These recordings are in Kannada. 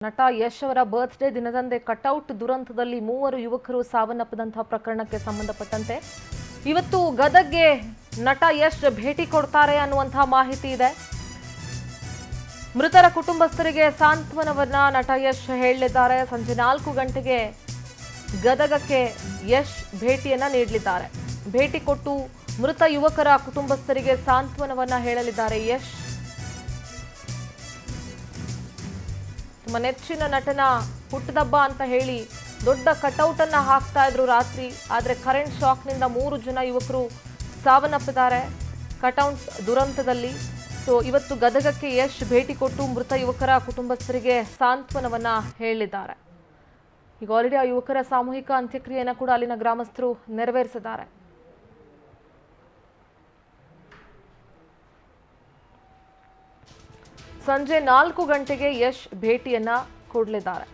ನಟ ಯಶ್ ಅವರ ಬರ್ತ್ಡೇ ದಿನದಂದೇ ಕಟೌಟ್ ದುರಂತದಲ್ಲಿ 3 ಯುವಕರು ಸಾವನ್ನಪ್ಪಿದಂತಹ ಪ್ರಕರಣಕ್ಕೆ ಸಂಬಂಧಪಟ್ಟಂತೆ ಇವತ್ತು ಗದಗ್ಗೆ ನಟ ಯಶ್ ಭೇಟಿ ಕೊಡ್ತಾರೆ ಅನ್ನುವಂತಹ ಮಾಹಿತಿ ಇದೆ. ಮೃತರ ಕುಟುಂಬಸ್ಥರಿಗೆ ಸಾಂತ್ವನವನ್ನ ನಟ ಯಶ್ ಹೇಳಲಿದ್ದಾರೆ. ಸಂಜೆ 4 ಗಂಟೆಗೆ ಗದಗಕ್ಕೆ ಯಶ್ ಭೇಟಿಯನ್ನ ನೀಡಲಿದ್ದಾರೆ. ಭೇಟಿ ಕೊಟ್ಟು ಮೃತ ಯುವಕರ ಕುಟುಂಬಸ್ಥರಿಗೆ ಸಾಂತ್ವನವನ್ನ ಹೇಳಲಿದ್ದಾರೆ ಯಶ್. ತಮ್ಮ ನೆಚ್ಚಿನ ನಟನ ಹುಟ್ಟದಬ್ಬ ಅಂತ ಹೇಳಿ ದೊಡ್ಡ ಕಟೌಟ್ ಅನ್ನ ಹಾಕ್ತಾ ಇದ್ರು ರಾತ್ರಿ. ಆದ್ರೆ ಕರೆಂಟ್ ಶಾಕ್ ನಿಂದ 3 ಜನ ಯುವಕರು ಸಾವನ್ನಪ್ಪಿದ್ದಾರೆ ಕಟೌಟ್ ದುರಂತದಲ್ಲಿ. ಸೊ ಇವತ್ತು ಗದಗಕ್ಕೆ ಯಶ್ ಭೇಟಿ ಕೊಟ್ಟು ಮೃತ ಯುವಕರ ಕುಟುಂಬಸ್ಥರಿಗೆ ಸಾಂತ್ವನವನ್ನ ಹೇಳಿದ್ದಾರೆ. ಈಗ ಆಲ್ರೆಡಿ ಆ ಯುವಕರ ಸಾಮೂಹಿಕ ಅಂತ್ಯಕ್ರಿಯೆಯನ್ನು ಕೂಡ ಅಲ್ಲಿನ ಗ್ರಾಮಸ್ಥರು ನೆರವೇರಿಸಿದ್ದಾರೆ. ಸಂಜೆ 4 ಗಂಟೆಗೆ ಯಶ್ ಭೇಟಿಯನ್ನ ಕೊಡಲಿದ್ದಾರೆ.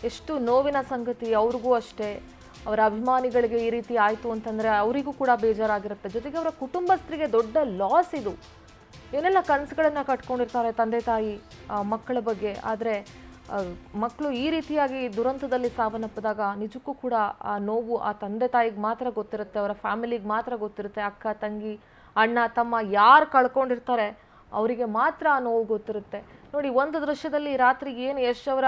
ಎಷ್ಟು ನೋವಿನ ಸಂಗತಿ ಅವ್ರಿಗೂ ಅಷ್ಟೇ. ಅವರ ಅಭಿಮಾನಿಗಳಿಗೆ ಈ ರೀತಿ ಆಯಿತು ಅಂತಂದರೆ ಅವರಿಗೂ ಕೂಡ ಬೇಜಾರಾಗಿರುತ್ತೆ. ಜೊತೆಗೆ ಅವರ ಕುಟುಂಬಸ್ಥರಿಗೆ ದೊಡ್ಡ ಲಾಸ್ ಇದು. ಏನೆಲ್ಲ ಕನಸುಗಳನ್ನು ಕಟ್ಕೊಂಡಿರ್ತಾರೆ ತಂದೆ ತಾಯಿ ಮಕ್ಕಳ ಬಗ್ಗೆ. ಆದರೆ ಮಕ್ಕಳು ಈ ರೀತಿಯಾಗಿ ದುರಂತದಲ್ಲಿ ಸಾವನ್ನಪ್ಪಿದಾಗ ನಿಜಕ್ಕೂ ಕೂಡ ಆ ನೋವು ಆ ತಂದೆ ತಾಯಿಗೆ ಮಾತ್ರ ಗೊತ್ತಿರುತ್ತೆ, ಅವರ ಫ್ಯಾಮಿಲಿಗೆ ಮಾತ್ರ ಗೊತ್ತಿರುತ್ತೆ. ಅಕ್ಕ ತಂಗಿ ಅಣ್ಣ ತಮ್ಮ ಯಾರು ಕಳ್ಕೊಂಡಿರ್ತಾರೆ ಅವರಿಗೆ ಮಾತ್ರ ಆ ನೋವು ಗೊತ್ತಿರುತ್ತೆ. ನೋಡಿ, ಒಂದು ದೃಶ್ಯದಲ್ಲಿ ರಾತ್ರಿ ಏನು ಯಶ್ ಅವರ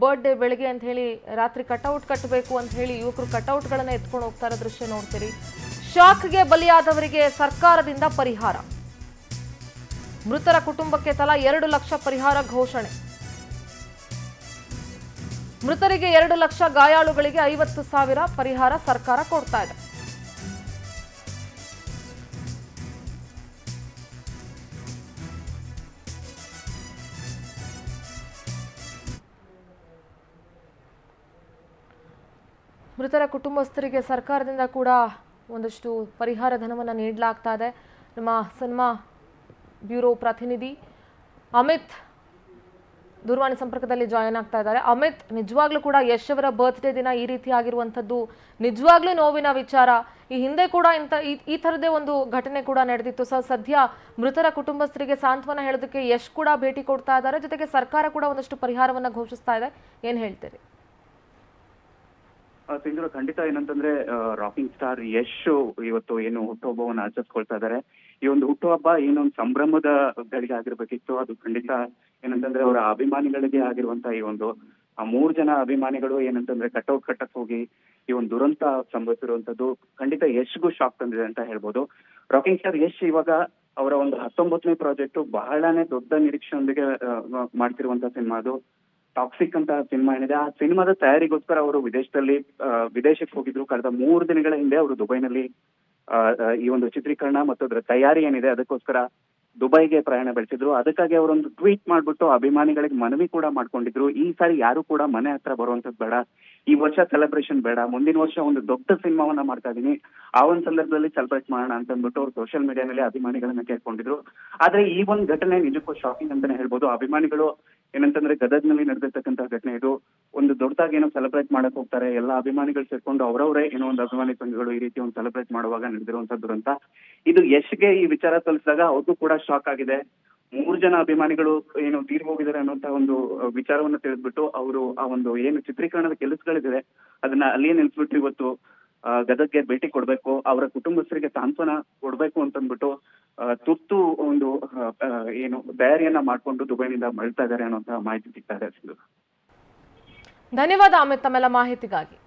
ಬರ್ತ್ಡೇ ಬೆಳಗ್ಗೆ ಅಂತ ಹೇಳಿ ರಾತ್ರಿ ಕಟೌಟ್ ಕಟ್ಟಬೇಕು ಅಂತ ಹೇಳಿ ಯುವಕರು ಕಟೌಟ್ಗಳನ್ನು ಎತ್ಕೊಂಡು ಹೋಗ್ತಾ ಇರೋ ದೃಶ್ಯ ನೋಡ್ತೀರಿ. ಶಾಕ್ಗೆ ಬಲಿಯಾದವರಿಗೆ ಸರ್ಕಾರದಿಂದ ಪರಿಹಾರ. ಮೃತರ ಕುಟುಂಬಕ್ಕೆ ತಲಾ 2 ಲಕ್ಷ ಪರಿಹಾರ ಘೋಷಣೆ. ಮೃತರಿಗೆ 2 ಲಕ್ಷ, ಗಾಯಾಳುಗಳಿಗೆ 50,000 ಪರಿಹಾರ ಸರ್ಕಾರ ಕೊಡ್ತಾ ಇದೆ. ಮೃತರ ಕುಟುಂಬಸ್ಥರಿಗೆ ಸರ್ಕಾರದಿಂದ ಕೂಡ ಒಂದಷ್ಟು ಪರಿಹಾರ ಧನವನ್ನು ನೀಡಲಾಗ್ತಾ ಇದೆ. ನಮ್ಮ ಸಿನಿಮಾ ಬ್ಯೂರೋ ಪ್ರತಿನಿಧಿ ಅಮಿತ್ ದೂರವಾಣಿ ಸಂಪರ್ಕದಲ್ಲಿ ಜಾಯಿನ್ ಆಗ್ತಾ ಇದ್ದಾರೆ. ಅಮಿತ್, ನಿಜವಾಗ್ಲೂ ಕೂಡ ಯಶ್ ಅವರ ಬರ್ತ್ಡೇ ದಿನ ಈ ರೀತಿ ಆಗಿರುವಂಥದ್ದು ನಿಜವಾಗ್ಲೂ ನೋವಿನ ವಿಚಾರ. ಈ ಹಿಂದೆ ಕೂಡ ಈ ಥರದೇ ಒಂದು ಘಟನೆ ಕೂಡ ನಡೆದಿತ್ತು. ಸದ್ಯ ಮೃತರ ಕುಟುಂಬಸ್ಥರಿಗೆ ಸಾಂತ್ವನ ಹೇಳೋದಕ್ಕೆ ಯಶ್ ಕೂಡ ಭೇಟಿ ಕೊಡ್ತಾ ಇದ್ದಾರೆ. ಜೊತೆಗೆ ಸರ್ಕಾರ ಕೂಡ ಒಂದಷ್ಟು ಪರಿಹಾರವನ್ನು ಘೋಷಿಸ್ತಾ ಇದೆ. ಏನು ಹೇಳ್ತೀರಿ? ಸಿಂಧೂರ, ಖಂಡಿತ ಏನಂತಂದ್ರೆ ರಾಕಿಂಗ್ ಸ್ಟಾರ್ ಯಶ್ ಇವತ್ತು ಏನು ಹುಟ್ಟುಹಬ್ಬವನ್ನು ಆಚರಿಸ್ಕೊಳ್ತಾ ಇದ್ದಾರೆ. ಈ ಒಂದು ಹುಟ್ಟುಹಬ್ಬ ಏನೊಂದು ಸಂಭ್ರಮದ ಗಳಿಗೆ ಆಗಿರ್ಬೇಕಿತ್ತು. ಅದು ಖಂಡಿತ ಏನಂತಂದ್ರೆ ಅವರ ಅಭಿಮಾನಿಗಳಿಗೆ ಆಗಿರುವಂತ ಈ ಒಂದು 3 ಜನ ಅಭಿಮಾನಿಗಳು ಏನಂತಂದ್ರೆ ಕಟೌಟ್ ಕಟ್ಟಕ್ ಹೋಗಿ ಈ ಒಂದು ದುರಂತ ಸಂಭವಿಸಿರುವಂತದ್ದು ಖಂಡಿತ ಯಶ್ಗೂ ಶಾಕ್ ತಂದಿದೆ ಅಂತ ಹೇಳ್ಬೋದು. ರಾಕಿಂಗ್ ಸ್ಟಾರ್ ಯಶ್ ಇವಾಗ ಅವರ ಒಂದು 19ನೇ ಪ್ರಾಜೆಕ್ಟ್ ಬಹಳನೇ ದೊಡ್ಡ ನಿರೀಕ್ಷೆಯೊಂದಿಗೆ ಮಾಡ್ತಿರುವಂತ ಸಿನಿಮಾ. ಅದು ಟಾಕ್ಸಿಕ್ ಅಂತ ಸಿನಿಮಾ ಏನಿದೆ, ಆ ಸಿನಿಮಾದ ತಯಾರಿಗೋಸ್ಕರ ಅವರು ವಿದೇಶಕ್ಕೆ ಹೋಗಿದ್ರು. ಕಳೆದ 3 ದಿನಗಳ ಹಿಂದೆ ಅವರು ದುಬೈನಲ್ಲಿ ಈ ಒಂದು ಚಿತ್ರೀಕರಣ ಮತ್ತು ಅದರ ತಯಾರಿ ಏನಿದೆ ಅದಕ್ಕೋಸ್ಕರ ದುಬೈಗೆ ಪ್ರಯಾಣ ಬೆಳೆಸಿದ್ರು. ಅದಕ್ಕಾಗಿ ಅವರೊಂದು ಟ್ವೀಟ್ ಮಾಡ್ಬಿಟ್ಟು ಅಭಿಮಾನಿಗಳಿಗೆ ಮನವಿ ಕೂಡ ಮಾಡ್ಕೊಂಡಿದ್ರು. ಈ ಸಾರಿ ಯಾರು ಕೂಡ ಮನೆ ಹತ್ರ ಬರುವಂತದ್ದು ಬೇಡ, ಈ ವರ್ಷ ಸೆಲೆಬ್ರೇಷನ್ ಬೇಡ, ಮುಂದಿನ ವರ್ಷ ಒಂದು ದೊಡ್ಡ ಸಿನಿಮಾವನ್ನ ಮಾಡ್ತಾ ಇದೀನಿ, ಆ ಒಂದು ಸಂದರ್ಭದಲ್ಲಿ ಸೆಲೆಬ್ರೇಟ್ ಮಾಡೋಣ ಅಂತ ಅಂದ್ಬಿಟ್ಟು ಅವ್ರು ಸೋಷಿಯಲ್ ಮೀಡಿಯಾನಲ್ಲಿ ಅಭಿಮಾನಿಗಳನ್ನ ಕೇಳ್ಕೊಂಡಿದ್ರು. ಆದ್ರೆ ಈ ಒಂದು ಘಟನೆ ನಿಜಕ್ಕೂ ಶಾಕಿಂಗ್ ಅಂತಾನೆ ಹೇಳ್ಬೋದು. ಅಭಿಮಾನಿಗಳು ಏನಂತಂದ್ರೆ ಗದಗ್ನಲ್ಲಿ ನಡೆದಿರ್ತಕ್ಕಂಥ ಘಟನೆ ಇದು. ಒಂದು ದೊಡ್ಡದಾಗಿ ಏನೋ ಸೆಲೆಬ್ರೇಟ್ ಮಾಡಕ್ ಹೋಗ್ತಾರೆ, ಎಲ್ಲ ಅಭಿಮಾನಿಗಳು ಸೇರ್ಕೊಂಡು ಅವರವರೇ ಏನೋ ಒಂದು ಅಭಿಮಾನಿ ಸಂಘಗಳು ಈ ರೀತಿ ಒಂದು ಸೆಲೆಬ್ರೇಟ್ ಮಾಡುವಾಗ ನಡೆದಿರುವಂತದ್ದು ಅಂತ. ಇದು ಯಶ್ಗೆ ಈ ವಿಚಾರ ತಲುಪಿದಾಗ ಅವ್ರಿಗೂ ಕೂಡ ಶಾಕ್ ಆಗಿದೆ. 3 ಜನ ಅಭಿಮಾನಿಗಳು ಏನು ತೀರ್ ಹೋಗಿದ್ದಾರೆ ಅನ್ನುವಂತ ಒಂದು ವಿಚಾರವನ್ನ ತಿಳಿದ್ಬಿಟ್ಟು ಅವರು ಆ ಒಂದು ಏನು ಚಿತ್ರೀಕರಣದ ಕೆಲಸಗಳಿದೆ ಅದನ್ನ ಅಲ್ಲಿಯೇ ನಿಲ್ಸ್ಬಿಟ್ಟು ಇವತ್ತು ಗದಗ್ಗೆ ಭೇಟಿ ಕೊಡ್ಬೇಕು, ಅವರ ಕುಟುಂಬಸ್ಥರಿಗೆ ಸಾಂತ್ವನ ಕೊಡ್ಬೇಕು ಅಂತಂದ್ಬಿಟ್ಟು ತುರ್ತು ಒಂದು ಏನು ತಯಾರಿಯನ್ನ ಮಾಡ್ಕೊಂಡು ದುಬೈನಿಂದ ಮಳ್ತಾ ಇದ್ದಾರೆ ಅನ್ನುವಂತ ಮಾಹಿತಿ ಸಿಗ್ತಾ ಇದೆ. ಧನ್ಯವಾದ ಅಮಿತ್ ತಮ್ಮೆಲ್ಲ ಮಾಹಿತಿಗಾಗಿ.